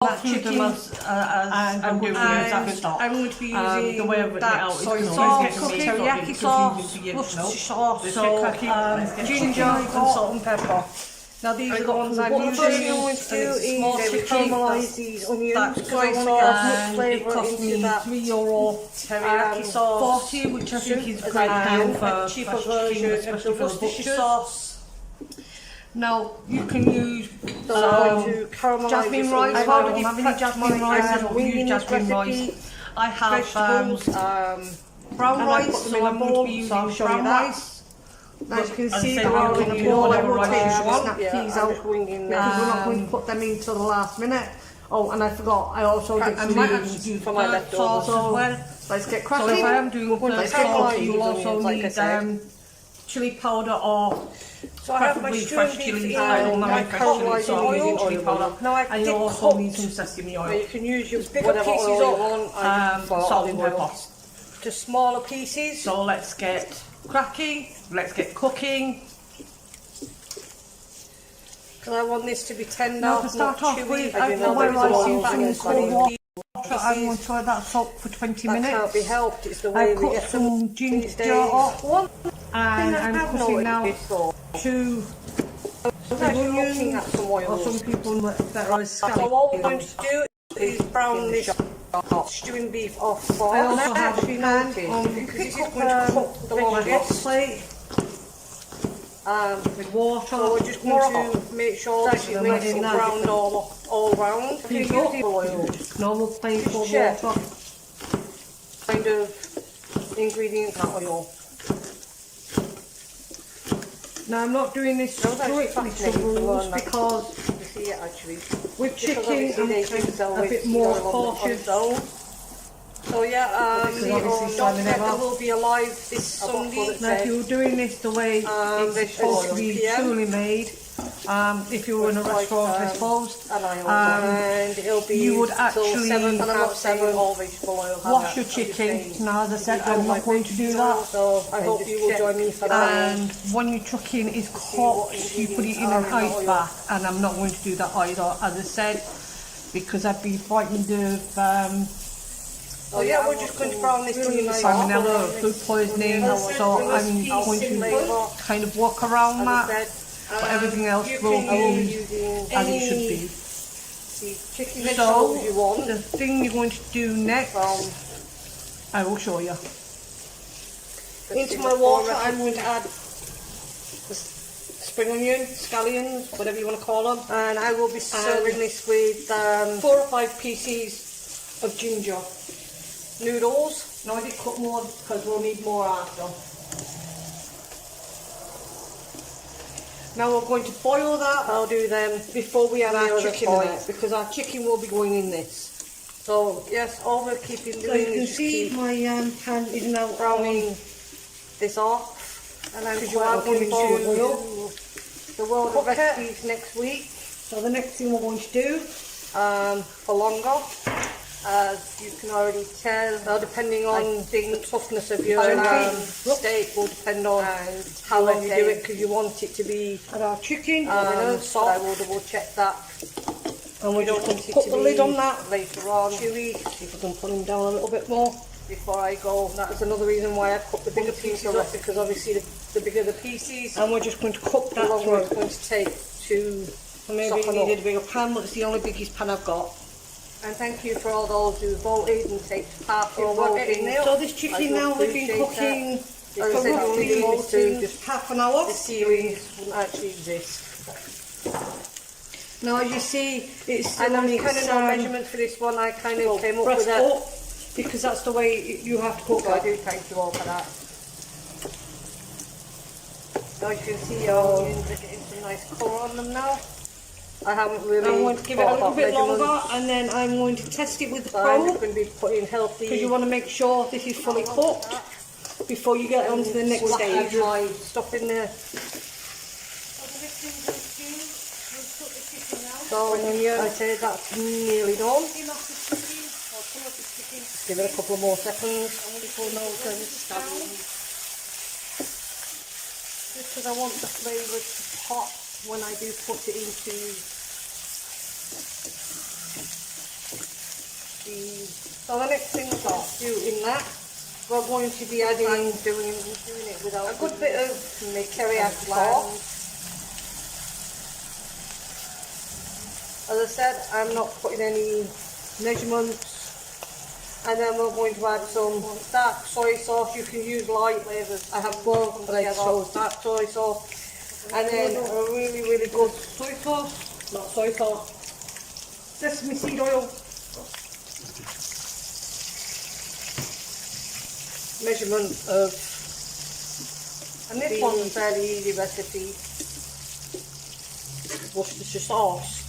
that chicken I'm going to be using the way I've written it out soy sauce, teriyaki sauce, Worcestershire sauce, ginger and salt and pepper. Now these are the ones I'm using. What I'm going to do is caramelise these onions because I want to get as much flavour into that €3 teriyaki sauce, 40, which I think is great deal for a cheaper version of the Worcestershire sauce. Now you can use jasmine rice. I've already prepped jasmine rice. I don't use jasmine rice. I have brown rice, so I'm going to be using brown rice. As you can see, they're all in a bowl. I will take snap peas out because we're not going to put them in till the last minute. Oh, and I forgot, I also did some beans for my leftovers as well. Let's get cracking. So if I am doing third sauce, you'll also need chili powder or preferably fresh chili. I don't have fresh chili, so I'm using chili powder. And you also need some sesame oil. You can use your bigger pieces up, salt and pepper. To smaller pieces. So let's get cracking, let's get cooking. Because I want this to be tender. Now to start off with, I put my rice in cold water. I'm going to let that soak for 20 minutes. That can't be helped, it's the way we get some ginger off. And I'm cooking now 2 onions, or some people that are scallions. So what we're going to do is brown this stewing beef off for I also have a pan because this is going to cook the longest plate with water. So we're just going to make sure this is nice and browned all round. Normal plain cold water. Kind of ingredient that oil. Now I'm not doing this strictly to rules because with chicken I'm kind of a bit more cautious. So yeah, don't forget there will be a live this Sunday. Now if you're doing this the way it's supposed to be truly made, if you were in a restaurant I suppose, you would actually wash your chicken. Now as I said, I'm not going to do that. So I hope you will join me for that. And when your chicken is cooked, you put it in an ice bath, and I'm not going to do that either, as I said, because I'd be frightened of oh yeah, we're just going to brown this salmonella, food poisoning, so I'm going to kind of walk around that, but everything else will be as it should be. So, the thing you're going to do next, I will show you. Into my water I'm going to add the spring onion, scallions, whatever you want to call them, and I will be serving this with 4 or 5 pieces of ginger. Noodles. Now I did cut more because we'll need more after. Now we're going to boil that. I'll do them before we add our chicken in it, because our chicken will be going in this. So yes, all we're keeping doing is see my pan is now browning this off, and I'm going to boil the world of recipes next week. So the next thing we're going to do for longer. As you can already tell, depending on the toughness of your steak will depend on how long you do it, because you want it to be our chicken. So I will double check that. And we don't want it to the lid on that later on. Chewy. See if I can pull him down a little bit more before I go. That's another reason why I cut the bigger pieces up, because obviously the bigger the pieces, and we're just going to cook that longer it's going to take to maybe we needed a bigger pan, but it's the only biggest pan I've got. And thank you for all those who voted and take part in voting. So this chicken now has been cooking for roughly just half an hour. The series wouldn't actually exist. Now as you see, it's and there's kind of no measurement for this one. I kind of came up with that because that's the way you have to cook. So I do thank you all for that. Now you can see your onions are getting some nice colour on them now. I haven't really. I'm going to give it a little bit longer, and then I'm going to test it with the probe. I'm just going to be putting healthy, because you want to make sure this is fully cooked before you get on to the next stage. My stuff in there. So I say that's nearly done. Give it a couple more seconds. Just because I want the flavour to pop when I do put it into So the next thing we're going to do in that, we're going to be adding doing it without a good bit of teriyaki sauce. As I said, I'm not putting any measurements. And then we're going to add some dark soy sauce. You can use light flavors. I have both, but I chose dark soy sauce. And then a really, really good soy sauce. Not soy sauce. Sesame seed oil. Measurement of, and this one's a fairly easy recipe. Worcestershire sauce.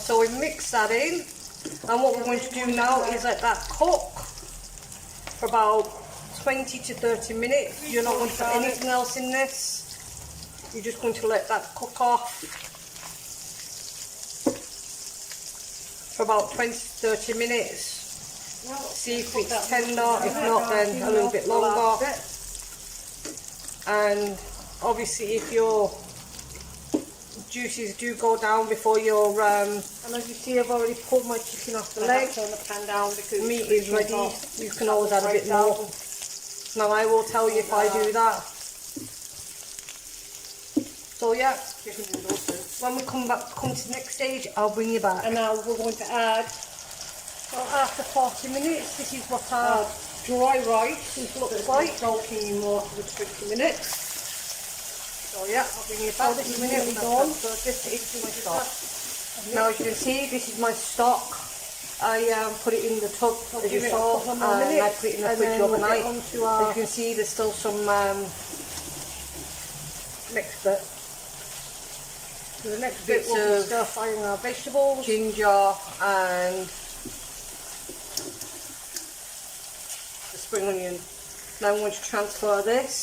So we mix that in, and what we're going to do now is let that cook for about 20 to 30 minutes. You're not going to put anything else in this. You're just going to let that cook off for about 20 to 30 minutes. See if it's tender, if not then a little bit longer. And obviously if your juices do go down before your and as you see I've already pulled my chicken off the leg. Turn the pan down because meat is ready. You can always add a bit more. Now I will tell you if I do that. So yeah, when we come to the next stage, I'll bring you back. And now we're going to add, well, after 40 minutes, this is what our dry rice looks like. Soaking in water for 20 minutes. So yeah, I'll bring you back in a minute. We're done. So this is my stock. Now as you can see, this is my stock. I put it in the tub as you saw, and I put it in the fridge overnight. As you can see, there's still some next bit. So the next bit will be stir frying our vegetables, ginger and the spring onion. Now I'm going to transfer this.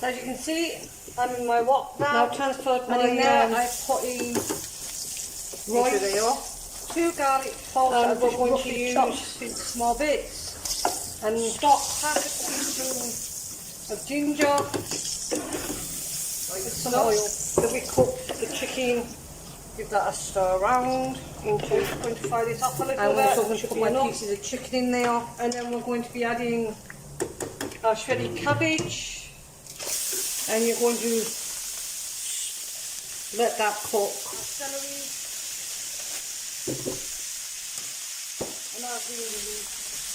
So as you can see, I'm in my wok now. Now transferred my I put in rice, 2 garlic cloves that we're going to use into small bits, and stock half a teaspoon of ginger, with some oil. Then we cook the chicken, give that a stir around. We're going to fry this up a little bit. I'm also going to put my pieces of chicken in there, and then we're going to be adding our shredded cabbage. And you're going to let that cook. Celery.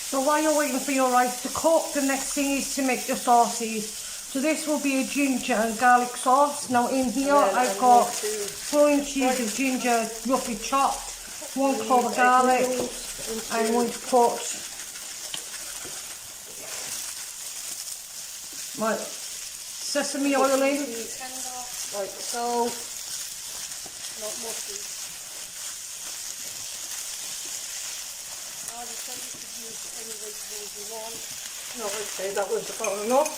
So while you're waiting for your rice to cook, the next thing is to make the sauces. So this will be a ginger and garlic sauce. Now in here I've got 4 inches of ginger roughly chopped, 1 clove of garlic, and I'm going to put my sesame oil in, like so. Not mushy. Now you could use any vegetables you want. No, I'd say that was about enough.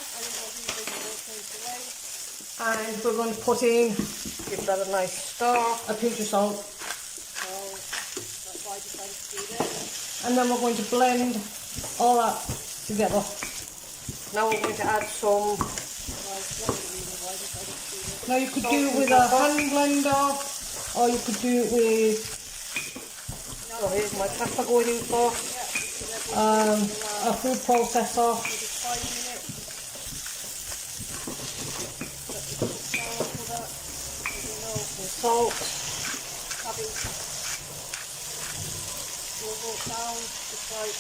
And we're going to put in, give that a nice stir, a pinch of salt. That's why I decided to do this. And then we're going to blend all that together. Now we're going to add some. Now you could do it with a hand blender, or you could do it with, so here's my pepper going in first, a food processor, salt,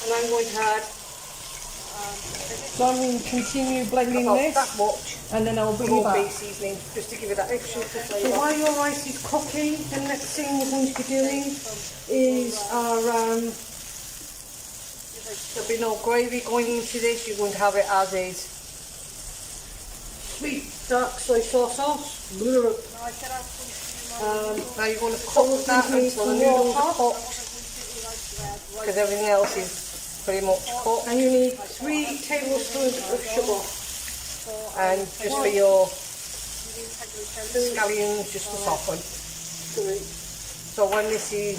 and I'm going to add, so I'm going to continue blending this, that much, and then I'll bring you back. Seasoning, just to give it that extra flavour. So while your rice is cooking, the next thing we're going to be doing is our, there'll be no gravy going into this, you're going to have it as is. Sweet dark soy sauce. Now you're going to cook that until the noodles are cooked, because everything else is pretty much cooked. And you need 3 tablespoons of sugar, and just for your scallions, just to soften. So when this is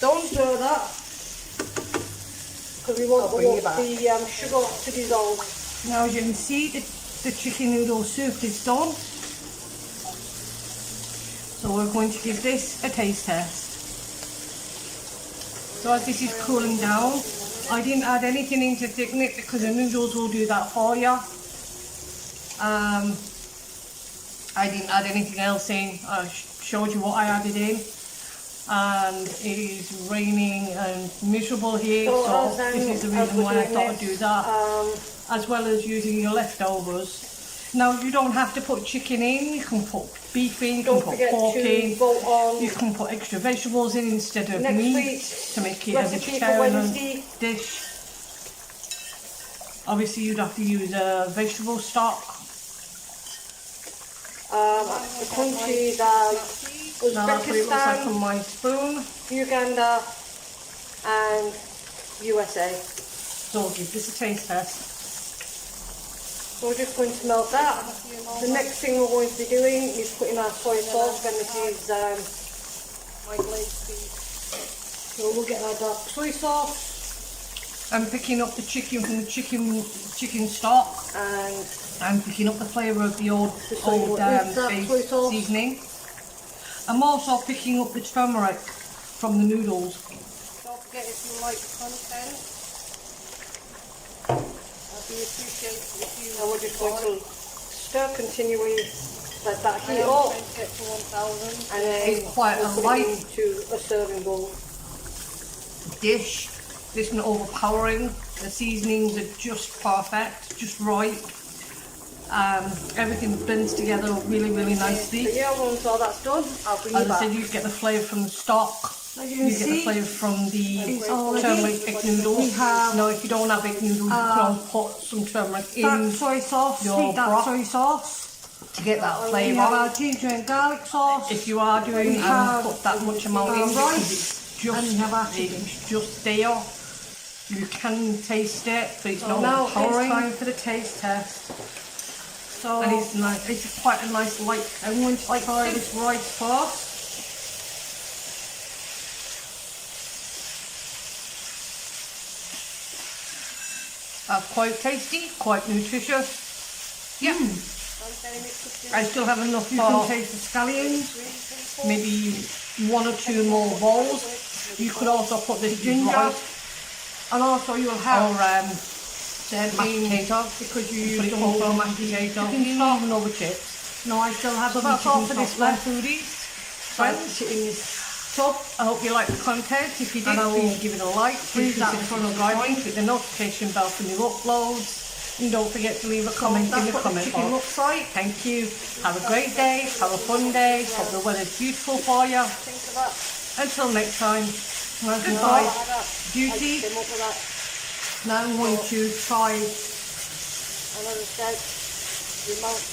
don't stir that, because we want the sugar to dissolve. Now as you can see, the chicken noodle soup is done. So we're going to give this a taste test. So as this is cooling down, I didn't add anything in to thicken it because the noodles will do that for you. I didn't add anything else in. I showed you what I added in. And it is raining and miserable here, so this is the reason why I thought I'd do that. As well as using your leftovers. Now you don't have to put chicken in, you can put beef in, you can put pork in, you can put extra vegetables in instead of meat to make it a vegetarian dish. Obviously you'd have to use a vegetable stock. The countries are Now that's what it looks like on my spoon. Uganda and USA. So I'll give this a taste test. So we're just going to melt that. The next thing we're going to be doing is putting our soy sauce, and this is my glazed beef. So we'll get our dark soy sauce. I'm picking up the chicken from the chicken stock, And I'm picking up the flavour of the old beef seasoning. I'm also picking up the turmeric from the noodles. don't forget, if you like content, I'd be appreciated if you. And we're just going to stir continually, let that heat up, get to 1,000, and then It's quite a we'll put light it into a serving bowl. dish. This isn't overpowering. The seasonings are just perfect, just right. Everything blends together really, really nicely. But yeah, once all that's done, I'll bring you As I back. said, you get the flavour from the stock. You get the flavour from the turmeric egg noodles. Now, if you don't have egg noodles, you can put some turmeric in Dark soy sauce, your sweet dark broth soy sauce. to get that We have flavour. our ginger and garlic sauce. If you are doing put that much amount in because and we have our it's just there. You can taste it, but it's not Now it's overpowering. time for the taste test. So And it's nice. It's quite a nice light. I'm going to try this rice first. Quite tasty, quite nutritious. Yeah. I still have enough You can for taste the scallions. maybe 1 or 2 more bowls. You could also put this Ginger. right And also you'll have or mashed potato because you put use it the over whole mashed potato. chicken Even stock. over chips. No, I still have So some that's all chicken for this stock one, left. foodies. So I'll Friends, put it in this tub. I hope you like the content. If you did, And I will please give it a like. Please that consider from subscribing. Click the notification bell for new uploads. And don't forget to leave a comment in That's the what the comment chicken box. looks like. Thank you. Have a great day. Have a fun day. Hope the weather's beautiful for you. Think of that. Until next time. Goodbye. Like Beauty. came up with that. Now I'm going to try. And as I said, the amount.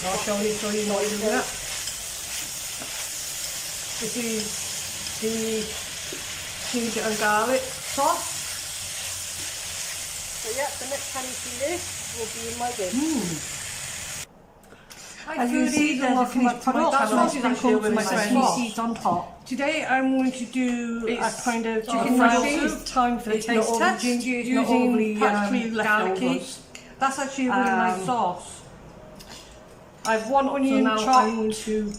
I'll show you so you know what you're doing. This is the ginger and garlic sauce. So yeah, the next time you see this will be in my dish. As you see, there's a finished product. That sauce is actually with my really sesame nice. seeds on top. Today I'm going to do a kind of chicken Friday. recipe. It's time for the It's not taste overly test. gingy, it's not Using overly practically garlicky. leftovers. That's actually a really nice sauce. I've 1 So onion now chopped. I'm going to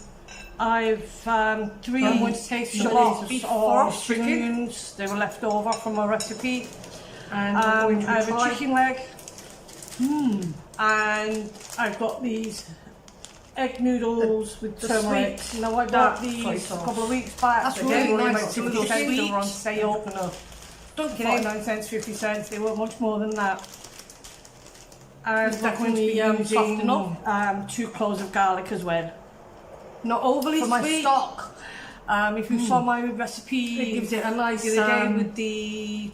I've 3 I'm going to taste some shallot of beef these or first, spring chicken. onions. They were left over from a recipe. and I'm going to I have try. a chicken leg. And I've got these egg noodles with the turmeric. sweet Now I dark bought these soy a sauce. couple of weeks back. That's Again, really they were nice, about it's a little 50 cents. They sweet. were on sale. Don't Okay, forget 9 cents, 50 cents. They were much more than that. And It's definitely definitely soft using enough. 2 cloves of garlic as well. not overly For my sweet. stock, if you saw my recipe It gives it a nice the other day with the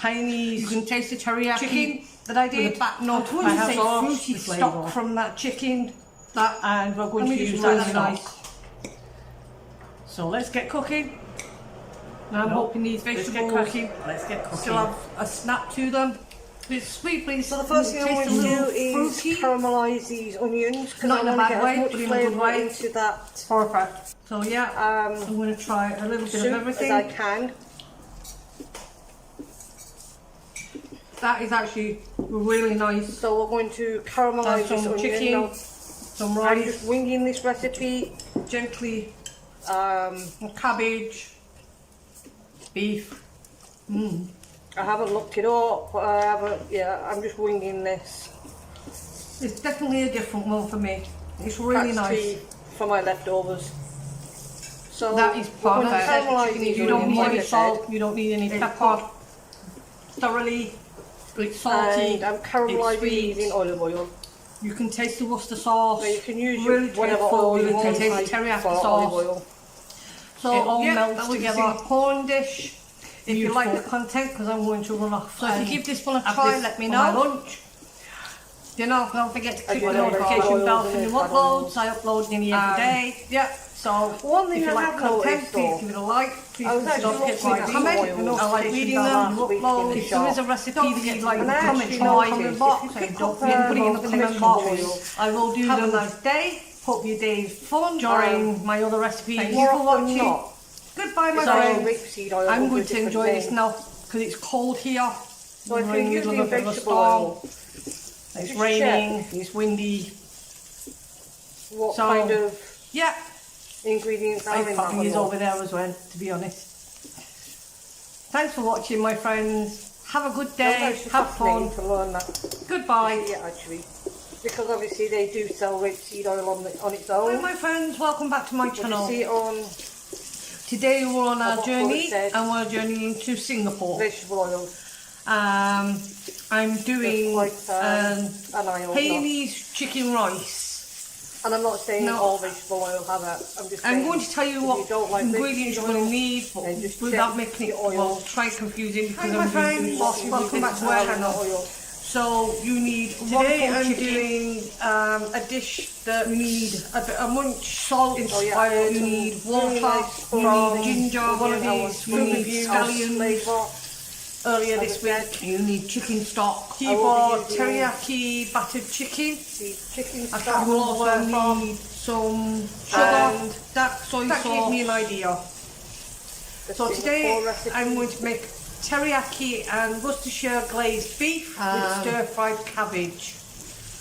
Chinese you can taste the teriyaki chicken that I with did. a back note. I have sauce, fruity the stock flavour. from that chicken, That and we're going Let to me use just that really stock. nice. So let's get cooking. Now I'm hoping these Let's get vegetables cooking. Let's get cooking. still have a snap to them. It's sweet, please. So the first thing I'm taste going to a do little is fruity. Caramelise these onions because Not I in a want to bad get way, as much but in a good flavour way. into that Perfect. So yeah, um, I'm going to try a little bit soup of everything. as I can. That is actually really nice. So we're going to caramelise Some this onion chicken. now. some I'm rice, just winging this recipe. gently, cabbage, beef. I haven't looked it up, but I haven't, yeah, I'm just winging this. It's definitely a different one for me. It's really That's nice. tea for my leftovers. So That is we're going to perfect. caramelise these You don't onions, need like I any said. salt, you don't need any pepper. Thoroughly, it's salty, And I'm it's caramelising sweet. these in olive oil. You can taste the Worcester sauce. So you can use really whatever tasteful. oil You you can want taste the teriyaki for olive sauce. oil. So it all melts together. a Corn dish. If you like the Beautiful. content, because I'm going to run off. So if you give this one a have try, this let me for know. my lunch. Don't forget to click the do it notification with bell oils for and new add uploads. oils. I upload nearly every day. Yeah. So One thing if you I like have content, noticed, please though, give it a like. Please I was actually don't forget to looking leave a at comment. these The oils notification reading bell them you last week in upload. the If there is a shop. recipe Don't that forget you'd to like leave to a comment comment on on the comment it. box, If you and pick don't up forget to put it in the a comment vegetable box. oil, I will do have them. a nice day. Hope your day is fun during my other recipes. Thank you more for often watching. not, Goodbye, my it's actually friends. rapeseed oil I'm under going a to different enjoy this name. now because it's cold here. So if We're in you're the middle using of a bit of a vegetable storm. oil, It's just raining, it's windy. what So, kind of yeah, ingredients are my in that puppy is oil? over there as well, to be honest. Thanks for watching, my friends. Have a good That's day, actually have fun. fascinating to learn that. Goodbye. Yeah, actually, because obviously they do sell rapeseed oil on its Hi, own. my friends, welcome back to my But you channel. see it on Today we're on our what journey it said. and we're journeying to Singapore. vegetable oil. I'm doing Quite, an eye opener. Haley's chicken rice. And I'm not saying No. all vegetable oil have it. I'm just saying I'm going to tell you if what you don't like ingredients rapeseed you're going oil, to need, but then just without check making it the oil. well, try confusing because Hi, I'm my friends. doing Welcome back to our channel. Oil. So you need Today one I'm chicken. doing A dish that you need a bit of munch, salt inspired, you need water, you need ginger, one of these you need scallions. flavour. Earlier As this I week, you need chicken stock. I will be using Teriyaki battered chicken. The chicken I stock will also from need some sugar and dark soy that sauce. gives me an idea. the So today Singapore recipe. I'm going to make teriyaki and Worcestershire glazed beef with stir fried cabbage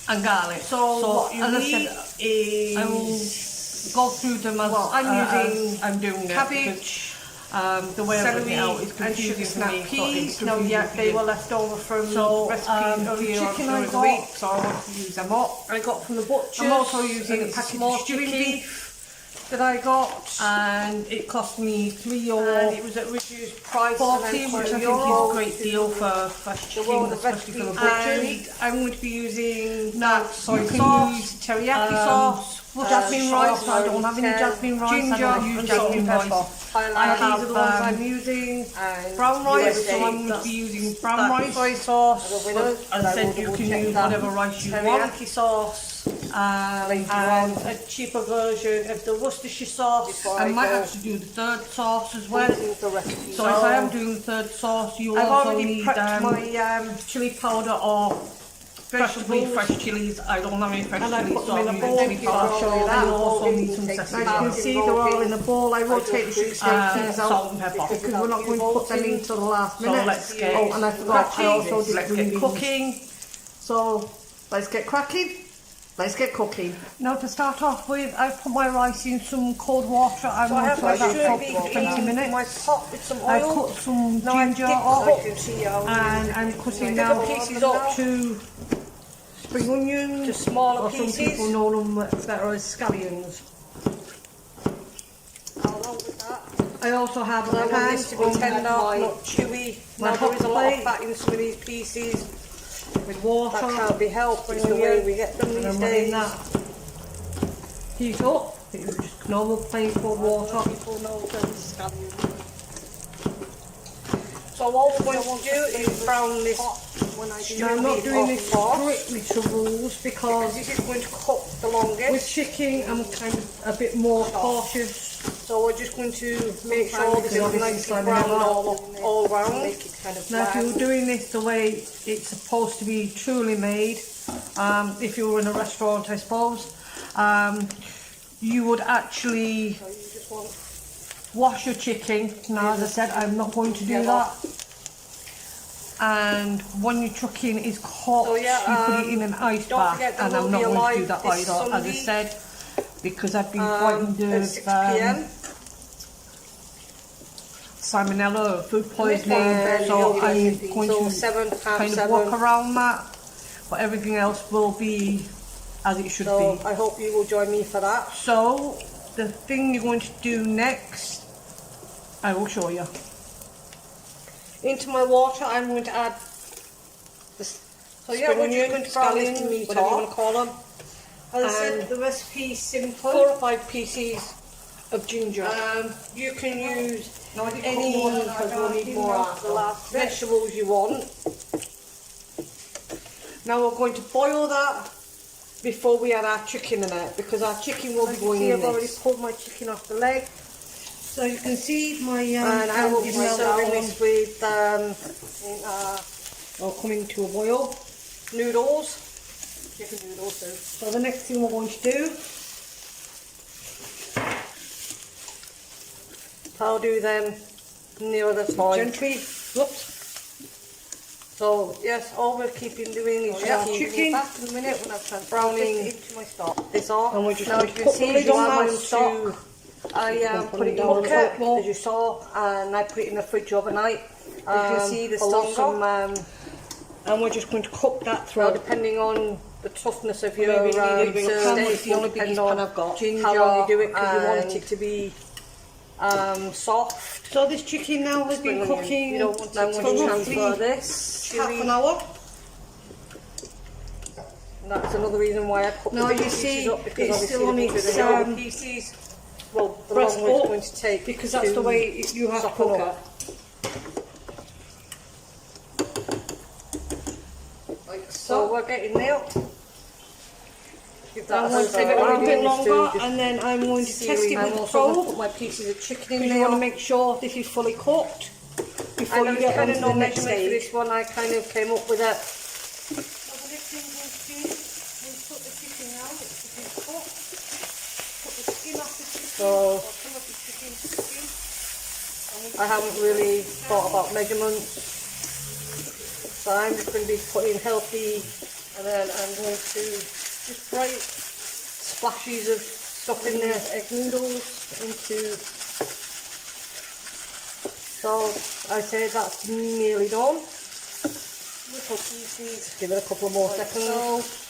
and garlic. So what you need is I will go through them as I'm doing cabbage. The way I put it out is confusing for me. Peas, no, yeah, they were left over from recipes earlier chicken during I the got, week, so I want to use them up. I got from the butcher. I'm also using a packet small of stewing chicken beef that I got, and it cost me and it was at reduced price. €4.40, and which I think is €1 a great deal for fresh chicken, world of especially for the recipes. butchers. I'm going to be using dark soy you can sauce, use teriyaki sauce, jasmine rice. I don't have any jasmine rice. ginger, I don't use and jasmine salt and rice. pepper. I have these are the ones I'm using. Brown rice, so I'm going to be using brown rice. Soy sauce. But as I said, you can use whatever rice you want. Teriyaki sauce. And a cheaper version of the Worcestershire sauce. I might actually do the third sauce as well. So if I am doing the third sauce, you I've also already need prepped my chili powder or preferably fresh chilies. I don't have any fresh chilies, so I'm using chili powder. show you that. And you also need some sesame As you can oil. see, they're all in a bowl. I will take the peas out Salt and pepper. because we're not going to put them in till the last So minute. let's get and I forgot, I also did let's green get beans. cooking. So let's get cracking. Let's get cooking. Now to start off with, I've put my rice in some cold water. I'm So I going have to my let that stewing cook beef for 20 in minutes. my pot with some I've oil. cut some Now I ginger dip up, the and I'm cutting Pick now the pieces up two spring onions, to smaller or some pieces. people know them better as scallions. Along with that, I also have I a want pan this to be on tender, my not chewy. my Now there is a hot lot of plate. fat in some of these pieces. with water. That can't be helped. It's the way we get them And these I'm letting days. that heat up. It was just normal plain cold water. People know them scallions. So all we're going to do is brown this. Now, I'm not doing this strictly to rules because this is going to cook the longest. with chicken I'm kind of a bit more cautious. So we're just going to make sure this is Because nice obviously and I brown never- all round. Make it kind of Now, if black. you're doing this the way it's supposed to be truly made, if you were in a restaurant, I suppose, you would actually So you just want wash your chicken. Now, as I said, I'm not going to do that. and when your chicken is cooked, So yeah, you put it in an ice don't bath, forget there and I'm will not be a going to do live that this either, as I Sunday, said, because I've been frightened at of 6 p.m. salmonella, food poisoning, And so it'll I'm be going till to 7, half kind of 7. work around that, but everything else will be as it should So be. I hope you will join me for that. So the thing you're going to do next, I will show you. Into my water, I'm going to add this. So yeah, we're just going to brown this meat, whatever you want to call them. As I said, the recipe is simple. 4 or 5 pieces of ginger. You can use any, because we'll need more after, vegetables you want. Now we're going to boil that before we add our chicken in it, because our chicken will be going in this. I've already pulled my chicken off the leg. So you can see my And I will be serving this with, coming to a boil. noodles. Chicken noodles too. So the next thing we're going to do, I'll do them near the time. gently, whoops, So yes, all we're keeping doing is just keeping chicken. it back in a minute when I've browning into my stock. This off. And we're just now going you to can put the see lid you on have that my stock. I put it in a down bucket, more. as you saw, and I put it in the fridge overnight. You can see there's for still longer. some, and we're just going to cook that well, through. depending on the toughness of your Maybe you need a bigger pan, steak, it's the only will depend biggest on pan I've got. ginger, how long you do it, because you want it to be soft. So this chicken now has been Brilliant. cooking You don't want for to transfer roughly this. half an hour. And that's another reason why I cut Now the big you pieces see up, because it's obviously still on the its, bigger the little pieces, well, the press longer it's up, going to take, because that's to the way you have to soften cook up. it. Like So we're getting there. Give that I'm going to leave it a little bit longer, and then I'm going to test it I'm with the also going to probe, put my pieces of chicken in because there. you want to make sure this is fully cooked before And you get kind on of to no the next measurement for stage. this one, I kind of came up with it. So I haven't really thought about measurements. So I'm just going to be putting healthy, and then I'm going to just write splashes of stuff in there, egg noodles into. So I say that's nearly done. Little pieces, give it a couple more seconds.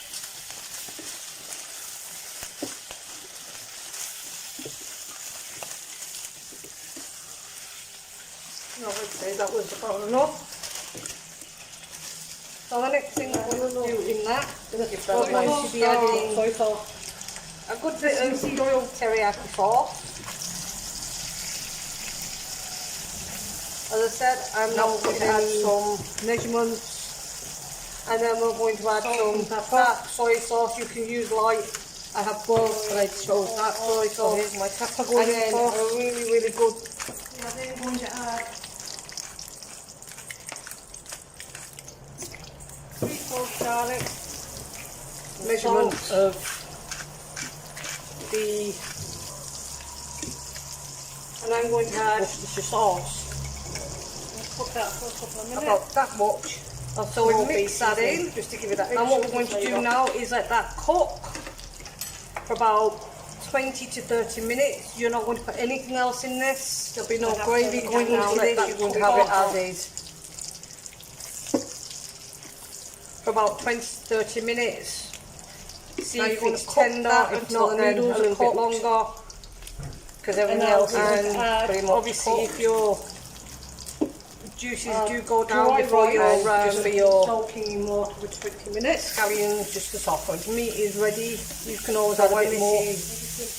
No, I'd say that was about enough. So the next thing I'm going to do in that is we're going to be adding a good bit of royal teriyaki sauce. As I said, I'm now going to add some measurements, and then we're going to add some dark soy sauce. You can use light. I have both, but I chose dark soy sauce. Here's my pepper going in, a really, really good. Yeah, then I'm going to add 3 cloves garlic, measurement of the, and I'm going to add Worcestershire sauce. cook that for a couple of minutes. About that much. So we mix that in, just to give it that. And what we're going to do now is let that cook for about 20 to 30 minutes. You're not going to put anything else in this. There'll be no gravy going into this. You're going to have it as is. For about 20 to 30 minutes. See if it's tender, if not then a little bit longer. Because everything else is pretty much obviously cooked. If your juices do go down before you're just for your soaking in water for 20 minutes. scallions, just to soften. Meat is ready. You can always add a bit more.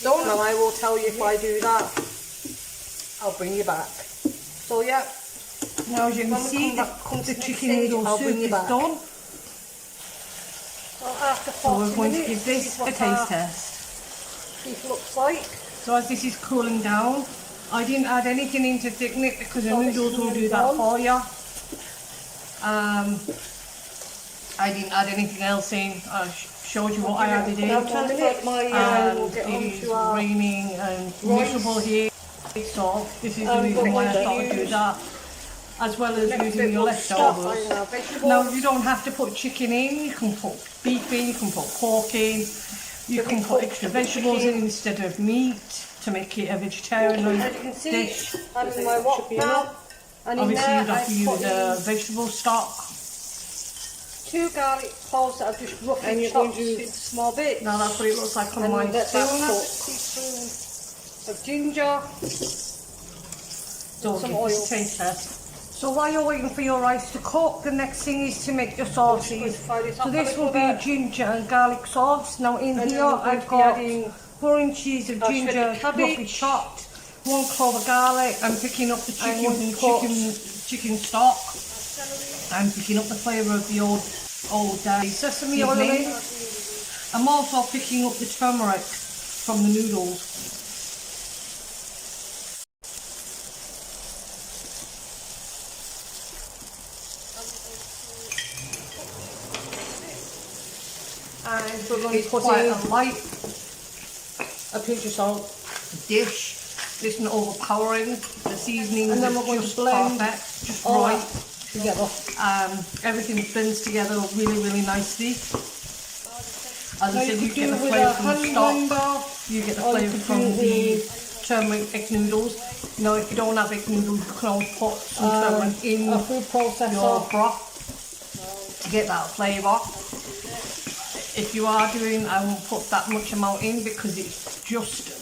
Don't know. I will tell you if I do that. I'll bring you back. So yeah. Now as you can see, the chicken noodle soup is done. So after 40 So we're going to minutes, give this a taste test. Beef looks like. So as this is cooling down, I didn't add anything in to thicken it because the noodles will do that for you. I didn't add anything else in. I showed you what I added in. We'll get It is raining and miserable here, so this is the reason why I thought I'd do that. as well as Next using bit your will stop leftovers. our vegetables. Now you don't have to put chicken in, you can put beef in, you can put pork in, you can put extra vegetables in instead of meat to make it a vegetarian As you can see, dish. I'm in my wok now. And in Obviously there you'd have to I've put use a vegetable stock. 2 garlic cloves that I've just roughly chopped into small bits. Now that's what it looks like on And my let that spoon. cook. Teaspoon of ginger. So some give oil. this a taste test. So while you're waiting for your rice to cook, the next thing is to make your sauces. So this will be a ginger and garlic sauce. Now in here I've got 4 inches of ginger roughly chopped, 1 clove of garlic. I'm picking up the chicken stock. I'm picking up the flavour of the old sesame oil in. I'm also picking up the turmeric from the noodles. And we're going to put in a pinch of salt. Dish. This isn't overpowering. The seasoning is just perfect, just right together. Everything blends together really, really nicely. As I said, you get the flavour from the stock. You get the flavour from the turmeric egg noodles. Now, if you don't have egg noodles, you can always put some turmeric in a food processor. your broth to get that flavour. If you are doing, I won't put that much amount in because it's just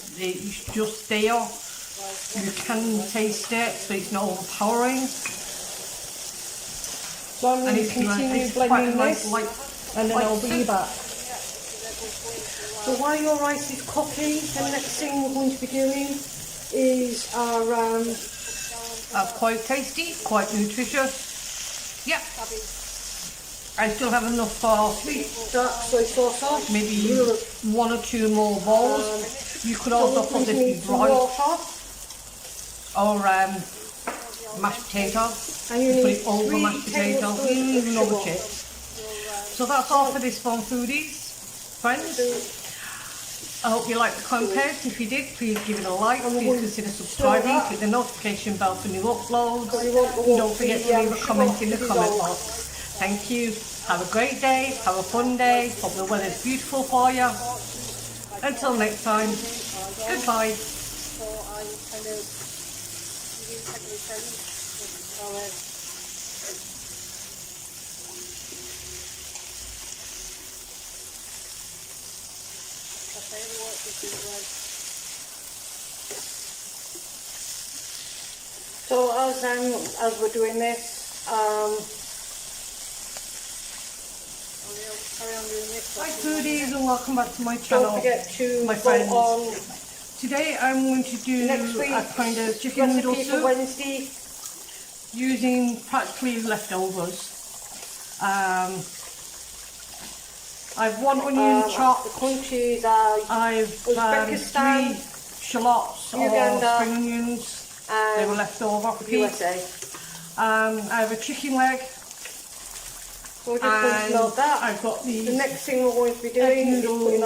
there. You can taste it, so it's not overpowering. So I'm going to continue blending this, and then I'll be back. So while your rice is cooking, the next thing we're going to be doing is our quite tasty, quite nutritious. Yeah. I still have enough for sweet dark soy sauce. Maybe 1 or 2 more bowls. You could also put this with rice or mashed potatoes. And you put it over mashed potatoes, even over chips. So that's all for this Fun Foodies, friends. I hope you liked the content. If you did, please give it a like. Please consider subscribing. Click the notification bell for new uploads. And don't forget to leave a comment in the comment box. Thank you. Have a great day. Have a fun day. Hope the weather's beautiful for you. Until next time, goodbye. So as we're doing this, Hi foodies and welcome back to my channel. Don't forget to my friends. Today I'm going to do a kind of chicken noodle soup Wednesday using practically leftovers. I've 1 onion chopped. The countries are I've 3 shallots or spring onions. They were left over. USA. I have a chicken leg. So we're just going to load that. I've got the next thing we're going to be doing is putting